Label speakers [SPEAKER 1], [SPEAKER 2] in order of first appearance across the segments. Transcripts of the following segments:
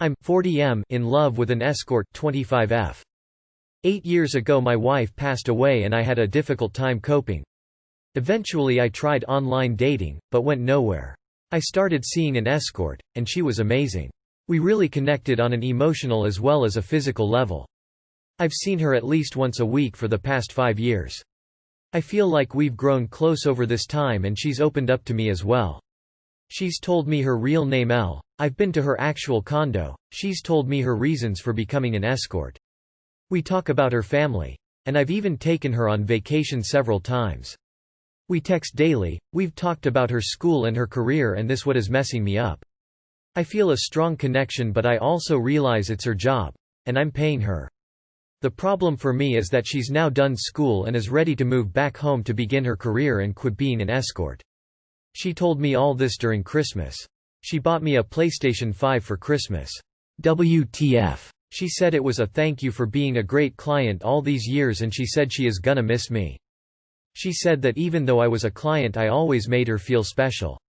[SPEAKER 1] I'm 40 in love with an escort 25F. 8 years ago my wife passed away and I had a difficult time coping. Eventually I tried online dating, but went nowhere. I started seeing an escort, and she was amazing. We really connected on an emotional as well as a physical level. I've seen her at least once a week for the past 5 years. I feel like we've grown close over this time and she's opened up to me as well. She's told me her real name Elle. I've been to her actual condo. She's told me her reasons for becoming an escort. We talk about her family. And I've even taken her on vacation several times. We text daily. We've talked about her school and her career, and this what is messing me up. I feel a strong connection, but I also realize it's her job. And I'm paying her. The problem for me is that she's now done school and is ready to move back home to begin her career and quit being an escort. She told me all this during Christmas. She bought me a PlayStation 5 for Christmas. WTF. She said it was a thank you for being a great client all these years, and she said she is gonna miss me. She said that even though I was a client I always made her feel special.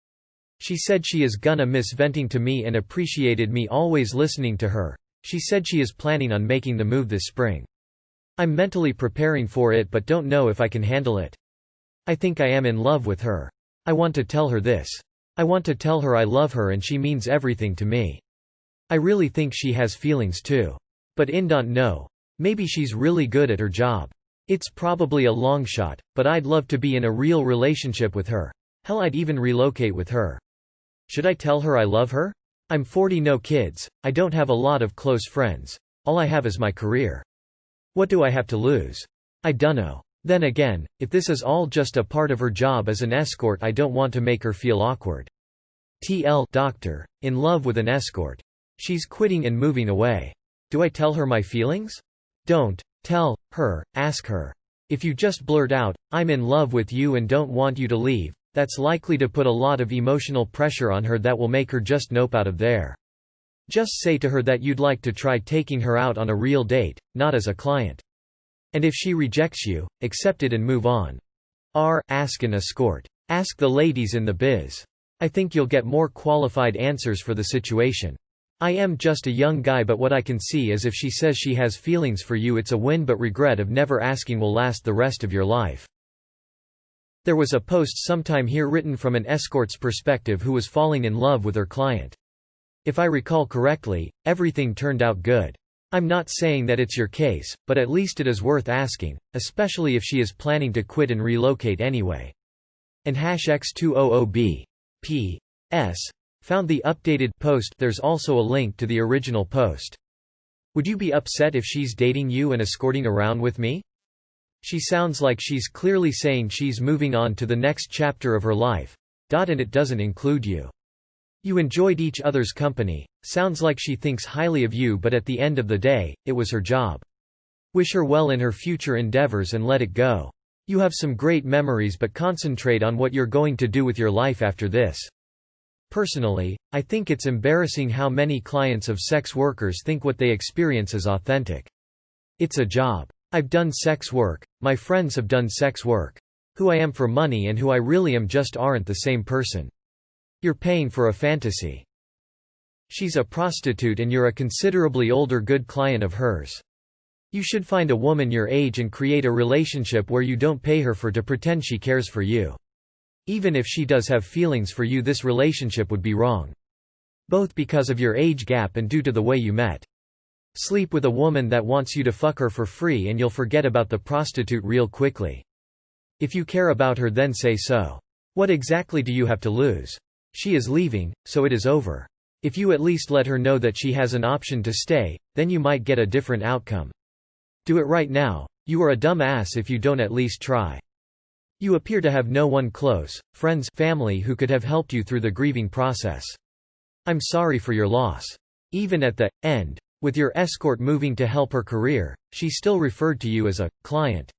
[SPEAKER 1] She said she is gonna miss venting to me and appreciated me always listening to her. She said she is planning on making the move this spring. I'm mentally preparing for it but don't know if I can handle it. I think I am in love with her. I want to tell her this. I want to tell her I love her and she means everything to me. I really think she has feelings too. But I don't know. Maybe she's really good at her job. It's probably a long shot, but I'd love to be in a real relationship with her. Hell, I'd even relocate with her. Should I tell her I love her? I'm 40, no kids, I don't have a lot of close friends. All I have is my career. What do I have to lose? I dunno. Then again, if this is all just a part of her job as an escort, I don't want to make her feel awkward. TL Doctor, in love with an escort. She's quitting and moving away. Do I tell her my feelings? Don't tell her, ask her. If you just blurt out, I'm in love with you and don't want you to leave, that's likely to put a lot of emotional pressure on her that will make her just nope out of there. Just say to her that you'd like to try taking her out on a real date, not as a client. And if she rejects you, accept it and move on. Ask an escort. Ask the ladies in the biz. I think you'll get more qualified answers for the situation. I am just a young guy, but what I can see is if she says she has feelings for you, it's a win, but regret of never asking will last the rest of your life. There was a post sometime here written from an escort's perspective who was falling in love with her client. If I recall correctly, everything turned out good. I'm not saying that it's your case, but at least it is worth asking, especially if she is planning to quit and relocate anyway. And #X200B. P.S. Found the updated post. There's also a link to the original post. Would you be upset if she's dating you and escorting around with me? She sounds like she's clearly saying she's moving on to the next chapter of her life. And it doesn't include you. You enjoyed each other's company. Sounds like she thinks highly of you, but at the end of the day, it was her job. Wish her well in her future endeavors and let it go. You have some great memories, but concentrate on what you're going to do with your life after this. Personally, I think it's embarrassing how many clients of sex workers think what they experience is authentic. It's a job. I've done sex work, my friends have done sex work. Who I am for money and who I really am just aren't the same person. You're paying for a fantasy. She's a prostitute and you're a considerably older good client of hers. You should find a woman your age and create a relationship where you don't pay her to pretend she cares for you. Even if she does have feelings for you, this relationship would be wrong. Both because of your age gap and due to the way you met. Sleep with a woman that wants you to fuck her for free and you'll forget about the prostitute real quickly. If you care about her, then say so. What exactly do you have to lose? She is leaving, so it is over. If you at least let her know that she has an option to stay, then you might get a different outcome. Do it right now. You are a dumb ass if you don't at least try. You appear to have no one close, friends, family who could have helped you through the grieving process. I'm sorry for your loss. Even at the end, with your escort moving to help her career, she still referred to you as a client.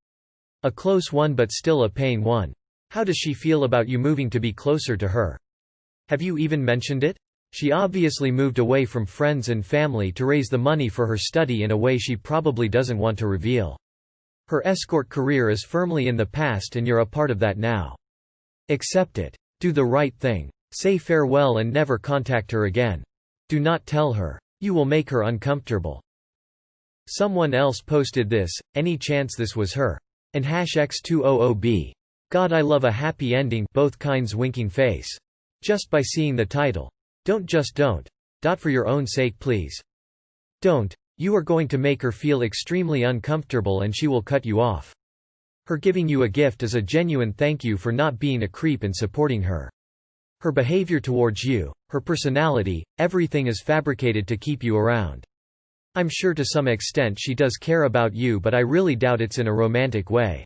[SPEAKER 1] A close one, but still a paying one. How does she feel about you moving to be closer to her? Have you even mentioned it? She obviously moved away from friends and family to raise the money for her study in a way she probably doesn't want to reveal. Her escort career is firmly in the past and you're a part of that now. Accept it. Do the right thing. Say farewell and never contact her again. Do not tell her. You will make her uncomfortable. Someone else posted this, Someone else posted this, any chance this was her? And #X200B. God, I love a happy ending, both kinds winking face. Just by seeing the title. Don't. For your own sake please. Don't. You are going to make her feel extremely uncomfortable and she will cut you off. Her giving you a gift is a genuine thank you for not being a creep and supporting her. Her behavior towards you, her personality, everything is fabricated to keep you around. I'm sure to some extent she does care about you, but I really doubt it's in a romantic way.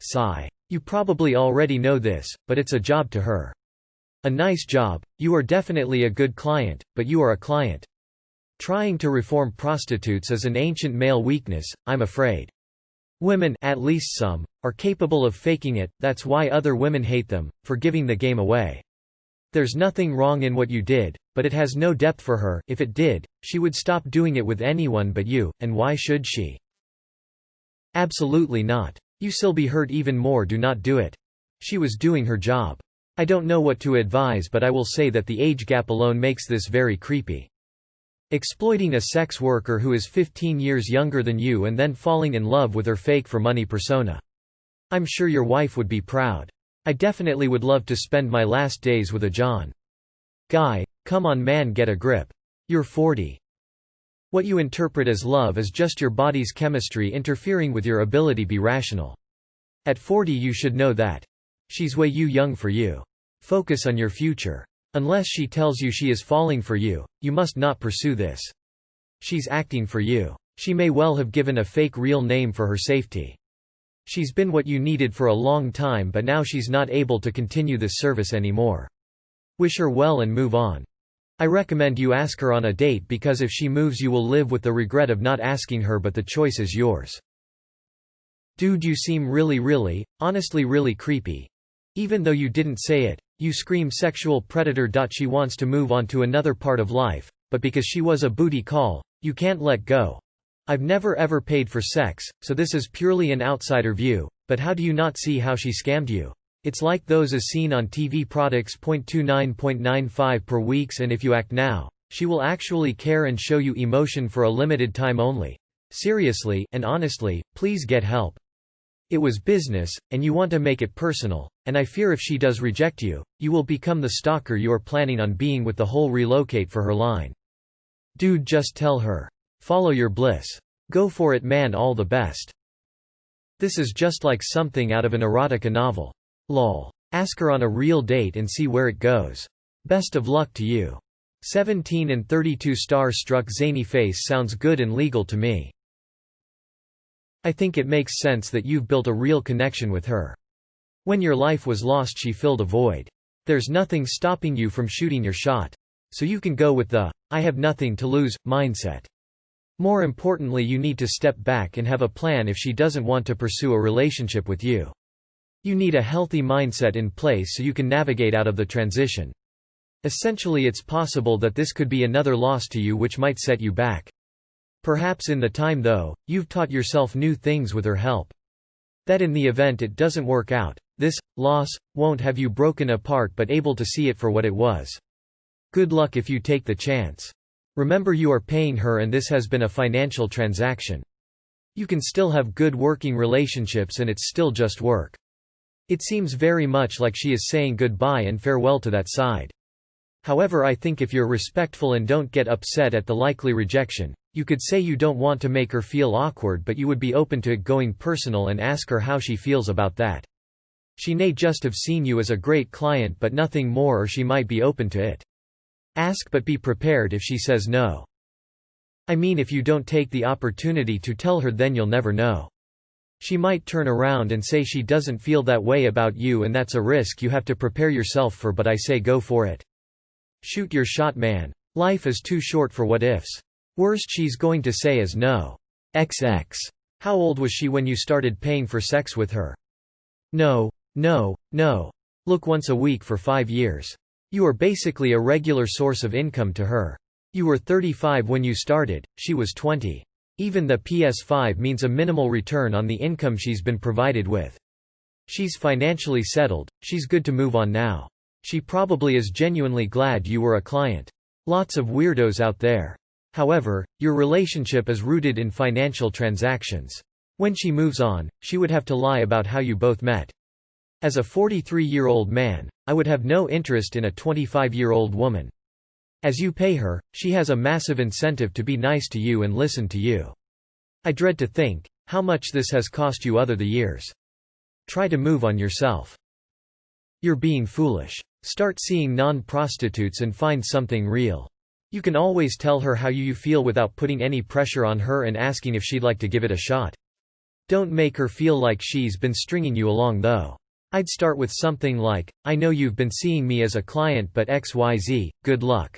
[SPEAKER 1] Sigh. You probably already know this, but it's a job to her. A nice job. You are definitely a good client, but you are a client. Trying to reform prostitutes is an ancient male weakness, I'm afraid. Women, at least some, are capable of faking it, that's why other women hate them, for giving the game away. There's nothing wrong in what you did, but it has no depth for her. If it did, she would stop doing it with anyone but you, and why should she? Absolutely not. You still be hurt even more, do not do it. She was doing her job. I don't know what to advise, but I will say that the age gap alone makes this very creepy. Exploiting a sex worker who is 15 years younger than you and then falling in love with her fake for money persona. I'm sure your wife would be proud. I definitely would love to spend my last days with a John. Guy, come on man, get a grip. You're 40. What you interpret as love is just your body's chemistry interfering with your ability to be rational. At 40 you should know that. She's way too young for you. Focus on your future. Unless she tells you she is falling for you, you must not pursue this. She's acting for you. She may well have given a fake real name for her safety. She's been what you needed for a long time, but now she's not able to continue this service anymore. Wish her well and move on. I recommend you ask her on a date, because if she moves you will live with the regret of not asking her, but the choice is yours. Dude, you seem really, honestly really creepy. Even though you didn't say it, you scream sexual predator. She wants to move on to another part of life, but because she was a booty call, you can't let go. I've never ever paid for sex, so this is purely an outsider view, but how do you not see how she scammed you? It's like those as seen on TV products. 0.29.95 per weeks, and if you act now, she will actually care and show you emotion for a limited time only. Seriously and honestly, please get help. It was business, and you want to make it personal, and I fear if she does reject you, you will become the stalker you are planning on being with the whole relocate for her line. Dude, just tell her. Follow your bliss. Go for it man, all the best. This is just like something out of an erotica novel. Lol. Ask her on a real date and see where it goes. Best of luck to you. 17 and 32 stars struck zany face sounds good and legal to me. I think it makes sense that you've built a real connection with her. When your life was lost she filled a void. There's nothing stopping you from shooting your shot. So you can go with the, I have nothing to lose, mindset. More importantly, you need to step back and have a plan if she doesn't want to pursue a relationship with you. You need a healthy mindset in place so you can navigate out of the transition. Essentially, it's possible that this could be another loss to you which might set you back. Perhaps in the time though, you've taught yourself new things with her help. That in the event it doesn't work out, this loss won't have you broken apart but able to see it for what it was. Good luck if you take the chance. Remember, you are paying her and this has been a financial transaction. You can still have good working relationships and it's still just work. It seems very much like she is saying goodbye and farewell to that side. However, I think if you're respectful and don't get upset at the likely rejection, you could say you don't want to make her feel awkward, but you would be open to it going personal and ask her how she feels about that. She may just have seen you as a great client but nothing more, or she might be open to it. Ask, but be prepared if she says no. I mean, if you don't take the opportunity to tell her, then you'll never know. She might turn around and say she doesn't feel that way about you, and that's a risk you have to prepare yourself for, but I say go for it. Shoot your shot man. Life is too short for what ifs. Worst she's going to say is no. XX. How old was she when you started paying for sex with her? No. Look, once a week for 5 years. You are basically a regular source of income to her. You were 35 when you started, she was 20. Even the PS5 means a minimal return on the income she's been provided with. She's financially settled, she's good to move on now. She probably is genuinely glad you were a client. Lots of weirdos out there. However, your relationship is rooted in financial transactions. When she moves on, she would have to lie about how you both met. As a 43-year-old man, I would have no interest in a 25-year-old woman. As you pay her, she has a massive incentive to be nice to you and listen to you. I dread to think how much this has cost you over the years. Try to move on yourself. You're being foolish. Start seeing non-prostitutes and find something real. You can always tell her how you feel without putting any pressure on her and asking if she'd like to give it a shot. Don't make her feel like she's been stringing you along though. I'd start with something like, "I know you've been seeing me as a client but XYZ, good luck.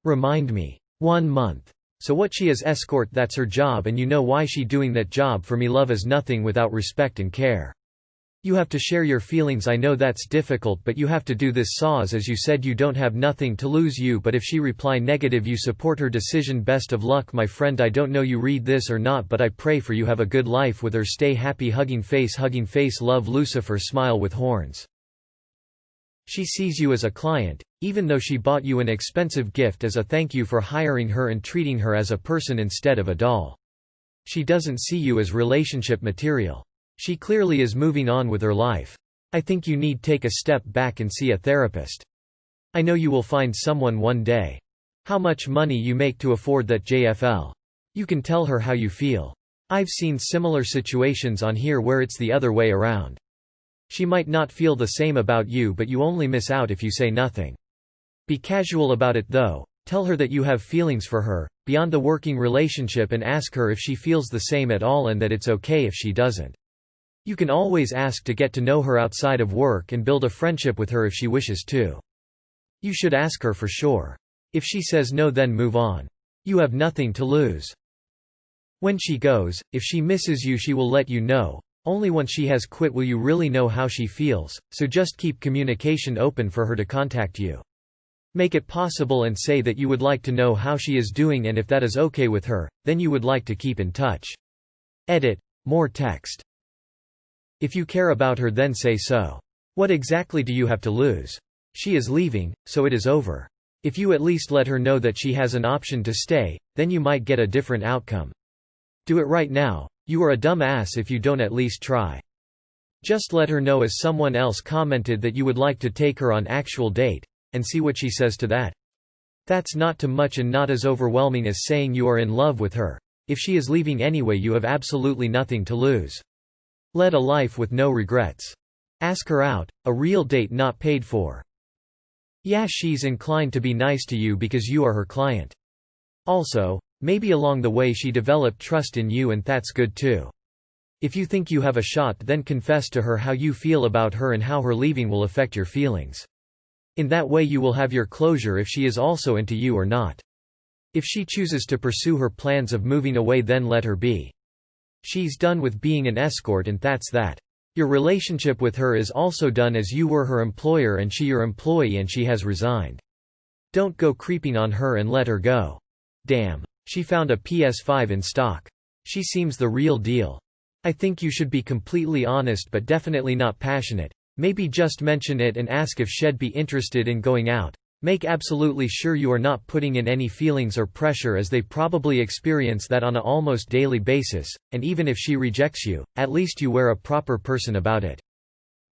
[SPEAKER 1] Remind me. 1 month. So what, she is escort, that's her job, and you know why she doing that job for me. Love is nothing without respect and care. You have to share your feelings. I know that's difficult, but you have to do this. Saws, as you said, you don't have nothing to lose you, but if she reply negative, you support her decision. Best of luck, my friend. I don't know you read this or not, but I pray for you. Have a good life with her. Stay happy. Hugging face, love, Lucifer. Smile with horns." She sees you as a client, even though she bought you an expensive gift as a thank you for hiring her and treating her as a person instead of a doll. She doesn't see you as relationship material. She clearly is moving on with her life. I think you need take a step back and see a therapist. I know you will find someone one day. How much money you make to afford that JFL? You can tell her how you feel. I've seen similar situations on here where it's the other way around. She might not feel the same about you, but you only miss out if you say nothing. Be casual about it though. Tell her that you have feelings for her, beyond the working relationship, and ask her if she feels the same at all and that it's okay if she doesn't. You can always ask to get to know her outside of work and build a friendship with her if she wishes to. You should ask her for sure. If she says no, then move on. You have nothing to lose. When she goes, if she misses you, she will let you know. Only once she has quit will you really know how she feels, so just keep communication open for her to contact you. Make it possible and say that you would like to know how she is doing, and if that is okay with her, then you would like to keep in touch. Edit. More text. If you care about her, then say so. What exactly do you have to lose? She is leaving, so it is over. If you at least let her know that she has an option to stay, then you might get a different outcome. Do it right now. You are a dumb ass if you don't at least try. Just let her know, as someone else commented, that you would like to take her on actual date, and see what she says to that. That's not too much and not as overwhelming as saying you are in love with her. If she is leaving anyway, you have absolutely nothing to lose. Lead a life with no regrets. Ask her out, a real date not paid for. Yeah, she's inclined to be nice to you because you are her client. Also, maybe along the way she developed trust in you, and that's good too. If you think you have a shot, then confess to her how you feel about her and how her leaving will affect your feelings. In that way you will have your closure if she is also into you or not. If she chooses to pursue her plans of moving away, then let her be. She's done with being an escort, and that's that. Your relationship with her is also done, as you were her employer and she your employee, and she has resigned. Don't go creeping on her and let her go. Damn. She found a PS5 in stock. She seems the real deal. I think you should be completely honest, but definitely not passionate. Maybe just mention it and ask if she'd be interested in going out. Make absolutely sure you are not putting in any feelings or pressure, as they probably experience that on an almost daily basis, and even if she rejects you, at least you were a proper person about it.